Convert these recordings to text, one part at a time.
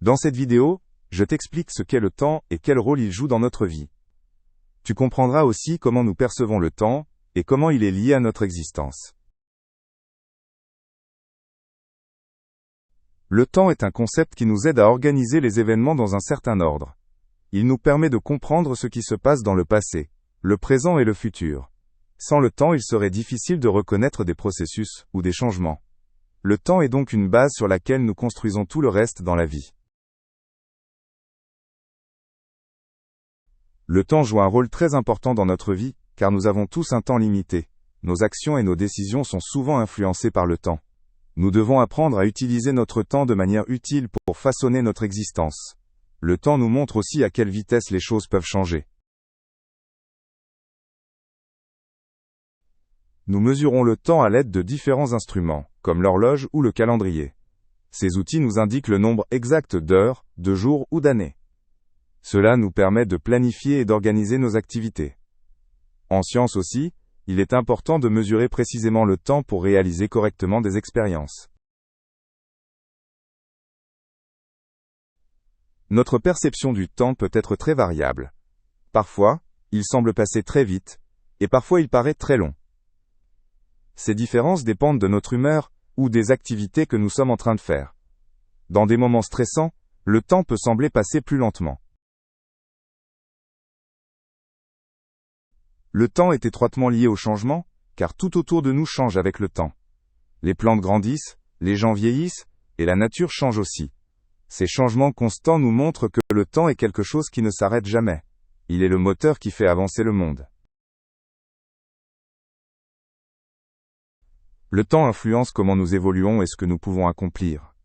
Dans cette vidéo, je t'explique ce qu'est le temps et quel rôle il joue dans notre vie. Tu comprendras aussi comment nous percevons le temps et comment il est lié à notre existence. Le temps est un concept qui nous aide à organiser les événements dans un certain ordre. Il nous permet de comprendre ce qui se passe dans le passé, le présent et le futur. Sans le temps, il serait difficile de reconnaître des processus ou des changements. Le temps est donc une base sur laquelle nous construisons tout le reste dans la vie. Le temps joue un rôle très important dans notre vie, car nous avons tous un temps limité. Nos actions et nos décisions sont souvent influencées par le temps. Nous devons apprendre à utiliser notre temps de manière utile pour façonner notre existence. Le temps nous montre aussi à quelle vitesse les choses peuvent changer. Nous mesurons le temps à l'aide de différents instruments, comme l'horloge ou le calendrier. Ces outils nous indiquent le nombre exact d'heures, de jours ou d'années. Cela nous permet de planifier et d'organiser nos activités. En science aussi, il est important de mesurer précisément le temps pour réaliser correctement des expériences. Notre perception du temps peut être très variable. Parfois, il semble passer très vite, et parfois il paraît très long. Ces différences dépendent de notre humeur ou des activités que nous sommes en train de faire. Dans des moments stressants, le temps peut sembler passer plus lentement. Le temps est étroitement lié au changement, car tout autour de nous change avec le temps. Les plantes grandissent, les gens vieillissent, et la nature change aussi. Ces changements constants nous montrent que le temps est quelque chose qui ne s'arrête jamais. Il est le moteur qui fait avancer le monde. Le temps influence comment nous évoluons et ce que nous pouvons accomplir.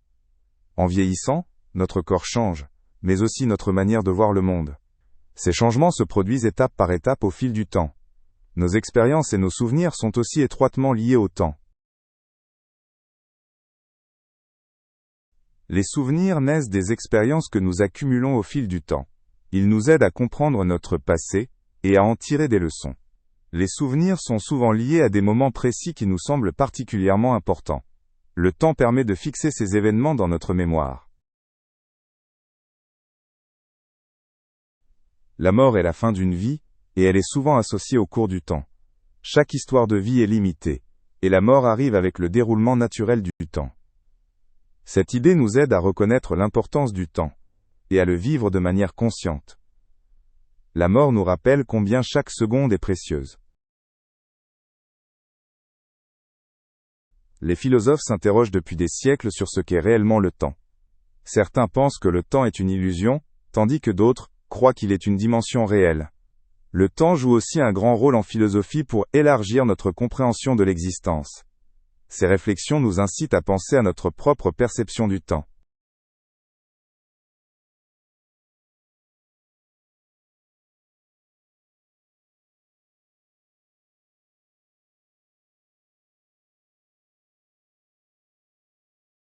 En vieillissant, notre corps change, mais aussi notre manière de voir le monde. Ces changements se produisent étape par étape au fil du temps. Nos expériences et nos souvenirs sont aussi étroitement liés au temps. Les souvenirs naissent des expériences que nous accumulons au fil du temps. Ils nous aident à comprendre notre passé et à en tirer des leçons. Les souvenirs sont souvent liés à des moments précis qui nous semblent particulièrement importants. Le temps permet de fixer ces événements dans notre mémoire. La mort est la fin d'une vie, et elle est souvent associée au cours du temps. Chaque histoire de vie est limitée, et la mort arrive avec le déroulement naturel du temps. Cette idée nous aide à reconnaître l'importance du temps, et à le vivre de manière consciente. La mort nous rappelle combien chaque seconde est précieuse. Les philosophes s'interrogent depuis des siècles sur ce qu'est réellement le temps. Certains pensent que le temps est une illusion, tandis que d'autres croient qu'il est une dimension réelle. Le temps joue aussi un grand rôle en philosophie pour élargir notre compréhension de l'existence. Ces réflexions nous incitent à penser à notre propre perception du temps.